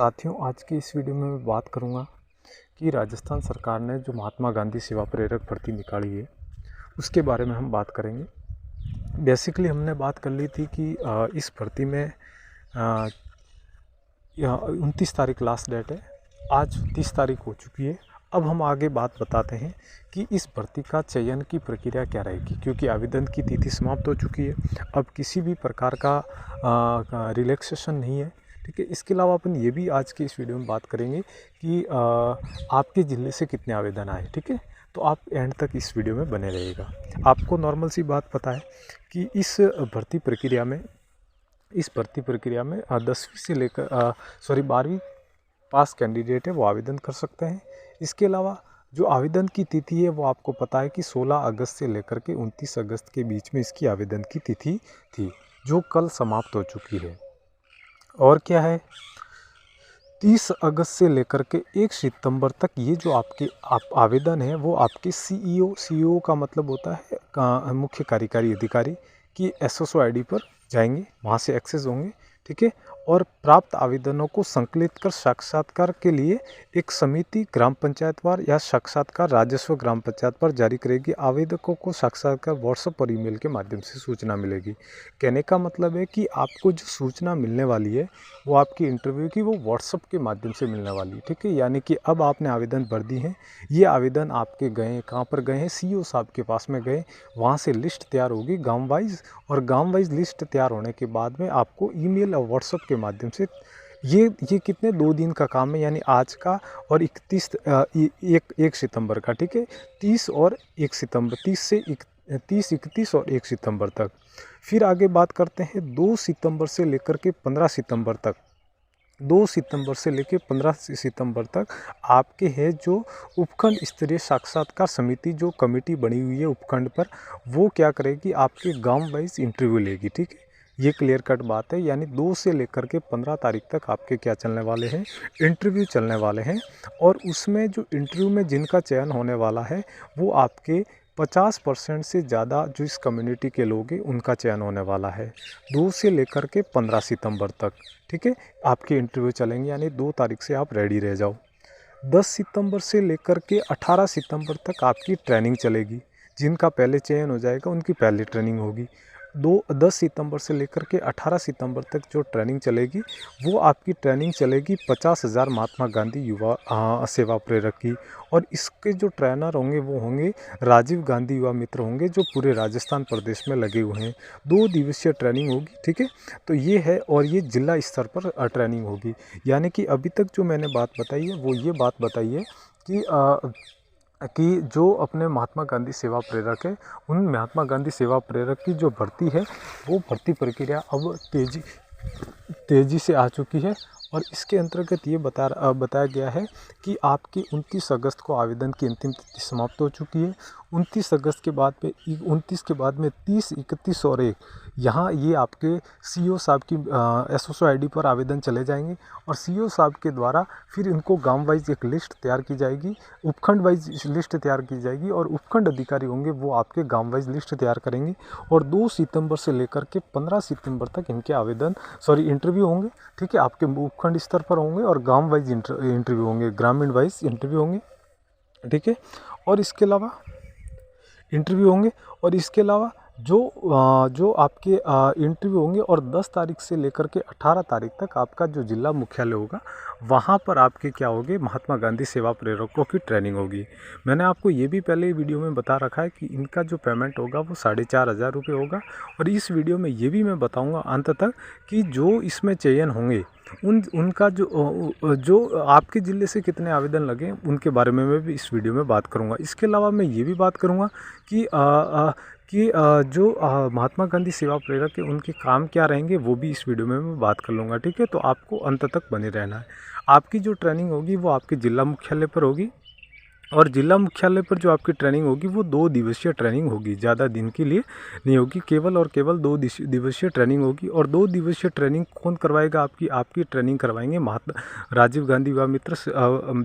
साथियों, आज की इस वीडियो में मैं बात करूंगा कि राजस्थान सरकार ने जो महात्मा गांधी सेवा प्रेरक भर्ती निकाली है उसके बारे में हम बात करेंगे। बेसिकली हमने बात कर ली थी कि इस भर्ती में 29 तारीख लास्ट डेट है। आज 30 तारीख हो चुकी है। अब हम आगे बात बताते हैं कि इस भर्ती का चयन की प्रक्रिया क्या रहेगी, क्योंकि आवेदन की तिथि समाप्त हो चुकी है। अब किसी भी प्रकार का रिलैक्सेशन नहीं है। ठीक है। इसके अलावा अपन ये भी आज की इस वीडियो में बात करेंगे कि आपके ज़िले से कितने आवेदन आए। ठीक है। तो आप एंड तक इस वीडियो में बने रहिएगा। आपको नॉर्मल सी बात पता है कि इस भर्ती प्रक्रिया में 10वीं से लेकर 12वीं पास कैंडिडेट है वो आवेदन कर सकते हैं। इसके अलावा जो आवेदन की तिथि है वो आपको पता है कि 16 अगस्त से लेकर के 29 अगस्त के बीच में इसकी आवेदन की तिथि थी, जो कल समाप्त हो चुकी है। और क्या है, 30 अगस्त से लेकर के 1 सितंबर तक ये जो आपके आवेदन है वो आपके सीईओ का मतलब होता है मुख्य कार्यकारी अधिकारी की एसएसओ आईडी पर जाएंगे, वहाँ से एक्सेस होंगे। ठीक है। और प्राप्त आवेदनों को संकलित कर साक्षात्कार के लिए एक समिति ग्राम पंचायतवार या साक्षात्कार राजस्व ग्राम पंचायत पर जारी करेगी। आवेदकों को साक्षात्कार व्हाट्सएप और ईमेल के माध्यम से सूचना मिलेगी। कहने का मतलब है कि आपको जो सूचना मिलने वाली है वो आपकी इंटरव्यू की वो व्हाट्सएप के माध्यम से मिलने वाली है। ठीक है। यानी कि अब आपने आवेदन भर दी है, ये आवेदन आपके गए कहाँ पर गए हैं, सीईओ साहब के पास में गए, वहाँ से लिस्ट तैयार होगी गांव वाइज, और गांव वाइज लिस्ट तैयार होने के बाद में आपको ईमेल और व्हाट्सएप के माध्यम से ये कितने 2 दिन का काम है, यानी आज का और 1 सितंबर का। ठीक है। 30 और 1 सितंबर, 30, 31 और 1 सितंबर तक। फिर आगे बात करते हैं 2 सितंबर से लेकर के 15 सितंबर तक। 2 सितंबर से लेकर 15 सितंबर तक आपके है जो उपखंड स्तरीय साक्षात्कार समिति जो कमेटी बनी हुई है उपखंड पर, वो क्या करेगी, आपके गांव वाइज इंटरव्यू लेगी। ठीक है। ये क्लियर कट बात है। यानी 2 से लेकर के 15 तारीख तक आपके क्या चलने वाले हैं, इंटरव्यू चलने वाले हैं। और उसमें जो इंटरव्यू में जिनका चयन होने वाला है वो आपके 50% से ज़्यादा जो इस कम्युनिटी के लोग हैं उनका चयन होने वाला है 2 से लेकर के 15 सितंबर तक। ठीक है। आपके इंटरव्यू चलेंगे, यानी 2 तारीख से आप रेडी रह जाओ। 10 सितंबर से लेकर के 18 सितंबर तक आपकी ट्रेनिंग चलेगी। जिनका पहले चयन हो जाएगा उनकी पहले ट्रेनिंग होगी। 10 सितंबर से लेकर के 18 सितंबर तक जो ट्रेनिंग चलेगी वो आपकी ट्रेनिंग चलेगी 50,000 महात्मा गांधी युवा सेवा प्रेरक की। और इसके जो ट्रेनर होंगे वो होंगे राजीव गांधी युवा मित्र होंगे, जो पूरे राजस्थान प्रदेश में लगे हुए हैं। 2 दिवसीय ट्रेनिंग होगी। ठीक है। तो ये है, और ये जिला स्तर पर ट्रेनिंग होगी। यानी कि अभी तक जो मैंने बात बताई है वो ये बात बताई है कि जो अपने महात्मा गांधी सेवा प्रेरक है, उन महात्मा गांधी सेवा प्रेरक की जो भर्ती है वो भर्ती प्रक्रिया अब तेज़ी से आ चुकी है। और इसके अंतर्गत ये बताया गया है कि आपकी 29 अगस्त को आवेदन की अंतिम तिथि समाप्त हो चुकी है। 29 अगस्त के बाद में 30, 31 और 1 यहाँ ये आपके सीईओ साहब की एसओ आईडी पर आवेदन चले जाएंगे, और सीईओ साहब के द्वारा फिर इनको गांव वाइज एक लिस्ट तैयार की जाएगी, उपखंड वाइज लिस्ट तैयार की जाएगी, और उपखंड अधिकारी होंगे वो आपके गांव वाइज लिस्ट तैयार करेंगे। और 2 सितंबर से लेकर के 15 सितंबर तक इनके इंटरव्यू होंगे। ठीक है। आपके उपखंड स्तर पर होंगे और गांव वाइज इंटरव्यू होंगे, ग्रामीण वाइज इंटरव्यू होंगे। ठीक है। और इसके अलावा जो आपके इंटरव्यू होंगे, और 10 तारीख से लेकर के 18 तारीख तक आपका जो जिला मुख्यालय होगा वहाँ पर आपके क्या होंगे, महात्मा गांधी सेवा प्रेरकों की ट्रेनिंग होगी। मैंने आपको ये भी पहले वीडियो में बता रखा है कि इनका जो पेमेंट होगा वो 4,500 रुपये होगा। और इस वीडियो में ये भी मैं बताऊँगा अंत तक कि जो इसमें चयन होंगे उनका जो आपके ज़िले से कितने आवेदन लगे उनके बारे में मैं भी इस वीडियो में बात करूंगा। इसके अलावा मैं ये भी बात करूंगा कि जो महात्मा गांधी सेवा प्रेरक है उनके काम क्या रहेंगे, वो भी इस वीडियो में मैं बात कर लूँगा। ठीक है। तो आपको अंत तक बने रहना है। आपकी जो ट्रेनिंग होगी वो आपके ज़िला मुख्यालय पर होगी, और जिला मुख्यालय पर जो आपकी ट्रेनिंग होगी वो 2 दिवसीय ट्रेनिंग होगी, ज़्यादा दिन के लिए नहीं होगी, केवल और केवल 2 दिवसीय ट्रेनिंग होगी। और 2 दिवसीय ट्रेनिंग कौन करवाएगा? आपकी ट्रेनिंग करवाएंगे महात्मा राजीव गांधी युवा मित्र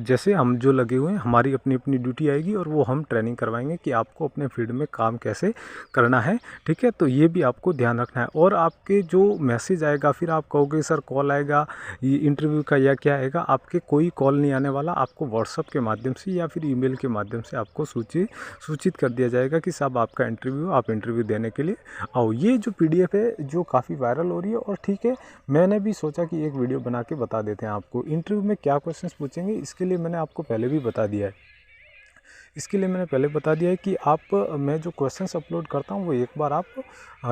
जैसे हम जो लगे हुए हैं, हमारी अपनी अपनी ड्यूटी आएगी और वो हम ट्रेनिंग करवाएंगे कि आपको अपने फील्ड में काम कैसे करना है, ठीक है। तो ये भी आपको ध्यान रखना है। और आपके जो मैसेज आएगा, फिर आप कहोगे सर कॉल आएगा ये इंटरव्यू का या क्या आएगा, आपके कोई कॉल नहीं आने वाला। आपको व्हाट्सअप के माध्यम से या फिर ईमेल के माध्यम से आपको सूचित कर दिया जाएगा कि साहब आपका इंटरव्यू, आप इंटरव्यू देने के लिए आओ। ये जो पीडीएफ है जो काफ़ी वायरल हो रही है, और ठीक है, मैंने भी सोचा कि एक वीडियो बना के बता देते हैं आपको इंटरव्यू में क्या क्वेश्चंस पूछेंगे। इसके लिए मैंने आपको पहले भी बता दिया है। इसके लिए मैंने पहले बता दिया है कि मैं जो क्वेश्चंस अपलोड करता हूँ वो एक बार आप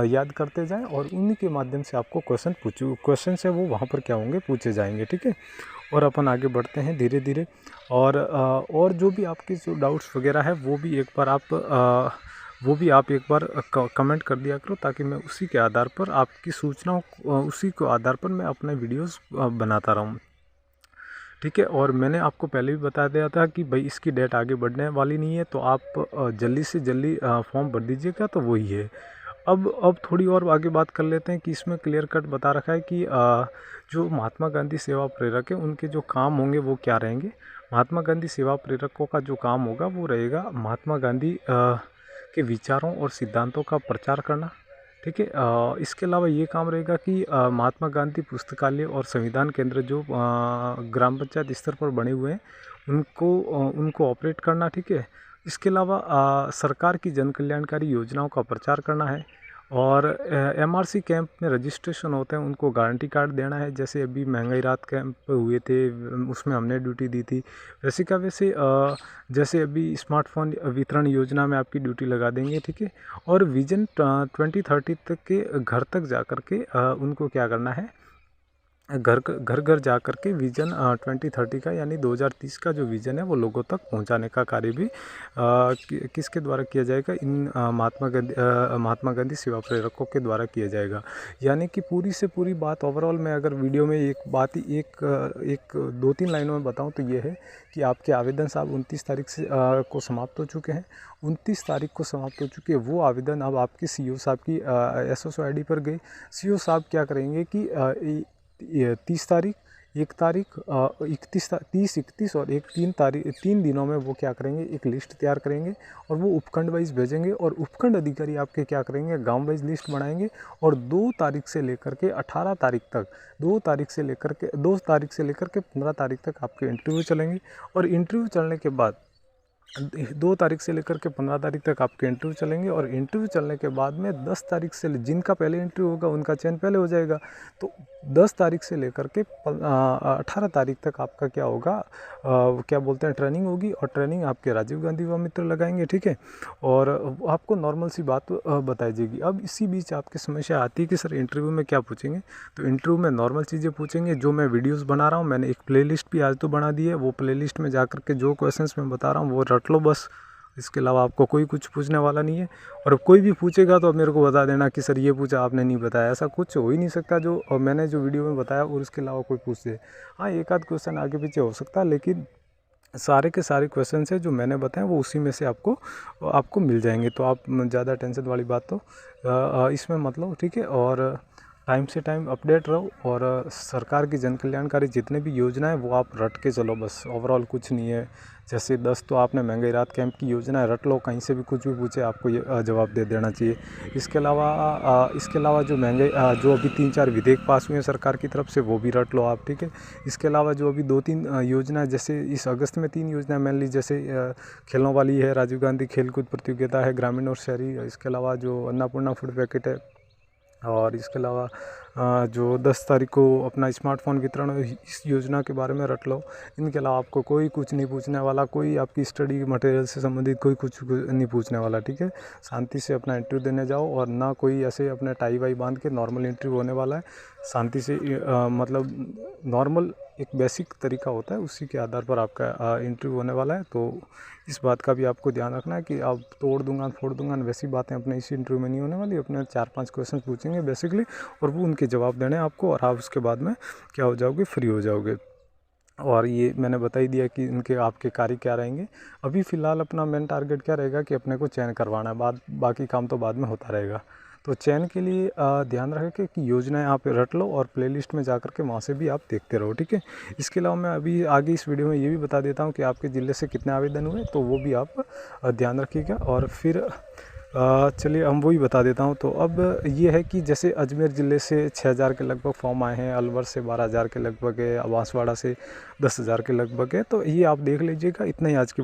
याद करते जाएं, और उन्हीं के माध्यम से आपको क्वेश्चन है वो वहाँ पर क्या होंगे, पूछे जाएंगे, ठीक है। और अपन आगे बढ़ते हैं धीरे धीरे। और जो भी आपके जो डाउट्स वगैरह है वो भी आप एक बार कमेंट कर दिया करो, ताकि मैं उसी के आधार पर आपकी सूचनाओं उसी के आधार पर मैं अपने वीडियोस बनाता रहूँ, ठीक है। और मैंने आपको पहले भी बता दिया था कि भाई इसकी डेट आगे बढ़ने वाली नहीं है, तो आप जल्दी से जल्दी फॉर्म भर दीजिएगा, तो वही है। अब थोड़ी और आगे बात कर लेते हैं कि इसमें क्लियर कट बता रखा है कि जो महात्मा गांधी सेवा प्रेरक है उनके जो काम होंगे वो क्या रहेंगे। महात्मा गांधी सेवा प्रेरकों का जो काम होगा वो रहेगा महात्मा गांधी के विचारों और सिद्धांतों का प्रचार करना, ठीक है। इसके अलावा ये काम रहेगा कि महात्मा गांधी पुस्तकालय और संविधान केंद्र जो ग्राम पंचायत स्तर पर बने हुए हैं उनको ऑपरेट करना, ठीक है। इसके अलावा सरकार की जन कल्याणकारी योजनाओं का प्रचार करना है। और एमआरसी कैंप में रजिस्ट्रेशन होते हैं उनको गारंटी कार्ड देना है। जैसे अभी महंगाई राहत कैंप हुए थे उसमें हमने ड्यूटी दी थी, वैसे का वैसे जैसे अभी स्मार्टफोन वितरण योजना में आपकी ड्यूटी लगा देंगे, ठीक है। और विजन 2030 तक के घर तक जा कर के उनको क्या करना है, घर घर जा कर के विजन 2030 का यानी 2030 का जो विज़न है वो लोगों तक पहुंचाने का कार्य भी किसके द्वारा किया जाएगा, इन महात्मा गांधी सेवा प्रेरकों के द्वारा किया जाएगा। यानी कि पूरी से पूरी बात ओवरऑल मैं अगर वीडियो में एक 2-3 लाइनों में बताऊं तो ये है कि आपके आवेदन साहब 29 तारीख से को समाप्त हो चुके हैं। 29 तारीख को समाप्त हो चुके हैं वो आवेदन अब आपके सीईओ साहब की एसएसओ आईडी पर गए। सीईओ साहब क्या करेंगे कि 30 तारीख, 1 तारीख, 31 और 3 दिनों में वो क्या करेंगे, एक लिस्ट तैयार करेंगे और वो उपखंड वाइज भेजेंगे। और उपखंड अधिकारी आपके क्या करेंगे, गांव वाइज लिस्ट बनाएंगे। और 2 तारीख से लेकर के 18 तारीख तक 2 तारीख से लेकर के 15 तारीख तक आपके इंटरव्यू चलेंगे। और इंटरव्यू चलने के बाद 2 तारीख से लेकर के 15 तारीख तक आपके इंटरव्यू चलेंगे। और इंटरव्यू चलने के बाद में 10 तारीख से जिनका पहले इंटरव्यू होगा उनका चयन पहले हो जाएगा। तो 10 तारीख से लेकर के 18 तारीख तक आपका क्या होगा, क्या बोलते हैं, ट्रेनिंग होगी। और ट्रेनिंग आपके राजीव गांधी युवा मित्र लगाएंगे, ठीक है। और आपको नॉर्मल सी बात बताई जाएगी। अब इसी बीच आपकी समस्या आती है कि सर इंटरव्यू में क्या पूछेंगे, तो इंटरव्यू में नॉर्मल चीज़ें पूछेंगे। जो मैं वीडियोज़ बना रहा हूँ, मैंने एक प्लेलिस्ट भी आज तो बना दी है, वो प्लेलिस्ट में जा कर के जो क्वेश्चंस मैं बता रहा हूँ वो रट लो बस। इसके अलावा आपको कोई कुछ पूछने वाला नहीं है। और कोई भी पूछेगा तो मेरे को बता देना कि सर ये पूछा आपने नहीं बताया। ऐसा कुछ हो ही नहीं सकता जो मैंने जो वीडियो में बताया और उसके अलावा कोई पूछ दे। हाँ, एक आध क्वेश्चन आगे पीछे हो सकता है, लेकिन सारे के सारे क्वेश्चन है जो मैंने बताए वो उसी में से आपको मिल जाएंगे। तो आप ज़्यादा टेंशन वाली बात तो इसमें मत लो, ठीक है। और टाइम से टाइम अपडेट रहो। और सरकार की जन कल्याणकारी जितने भी योजना है वो आप रट के चलो बस, ओवरऑल कुछ नहीं है। जैसे 10 तो आपने महंगाई राहत कैंप की योजना है, रट लो, कहीं से भी कुछ भी पूछे आपको ये जवाब दे देना चाहिए। इसके अलावा जो महंगाई जो अभी 3-4 विधेयक पास हुए हैं सरकार की तरफ से वो भी रट लो आप, ठीक है। इसके अलावा जो अभी 2-3 योजना, जैसे इस अगस्त में 3 योजना मेनली, जैसे खेलों वाली है, राजीव गांधी खेलकूद प्रतियोगिता है ग्रामीण और शहरी। इसके अलावा जो अन्नपूर्णा फूड पैकेट है, और इसके अलावा जो 10 तारीख को अपना स्मार्टफोन वितरण, इस योजना के बारे में रट लो। इनके अलावा आपको कोई कुछ नहीं पूछने वाला, कोई आपकी स्टडी मटेरियल से संबंधित कोई कुछ नहीं पूछने वाला, ठीक है। शांति से अपना इंटरव्यू देने जाओ, और ना कोई ऐसे अपने टाई वाई बांध के, नॉर्मल इंटरव्यू होने वाला है। शांति से मतलब नॉर्मल एक बेसिक तरीका होता है, उसी के आधार पर आपका इंटरव्यू होने वाला है। तो इस बात का भी आपको ध्यान रखना है कि आप तोड़ दूंगा फोड़ दूंगा वैसी बातें अपने इस इंटरव्यू में नहीं होने वाली। अपने 4-5 क्वेश्चन पूछेंगे बेसिकली, और वो उनके जवाब देने हैं आपको, और आप उसके बाद में क्या हो जाओगे, फ्री हो जाओगे। और ये मैंने बता ही दिया कि इनके आपके कार्य क्या रहेंगे। अभी फ़िलहाल अपना मेन टारगेट क्या रहेगा कि अपने को चयन करवाना है, बाकी काम तो बाद में होता रहेगा। तो चयन के लिए ध्यान रखें कि योजनाएं आप रट लो और प्लेलिस्ट में जा कर के वहाँ से भी आप देखते रहो, ठीक है। इसके अलावा मैं अभी आगे इस वीडियो में ये भी बता देता हूँ कि आपके ज़िले से कितने आवेदन हुए, तो वो भी आप ध्यान रखिएगा। और फिर चलिए हम वही बता देता हूँ। तो अब ये है कि जैसे अजमेर ज़िले से 6000 के लगभग फॉर्म आए हैं, अलवर से 12000 के लगभग है, बांसवाड़ा से 10000 के लगभग है। तो ये आप देख लीजिएगा। इतना ही आज की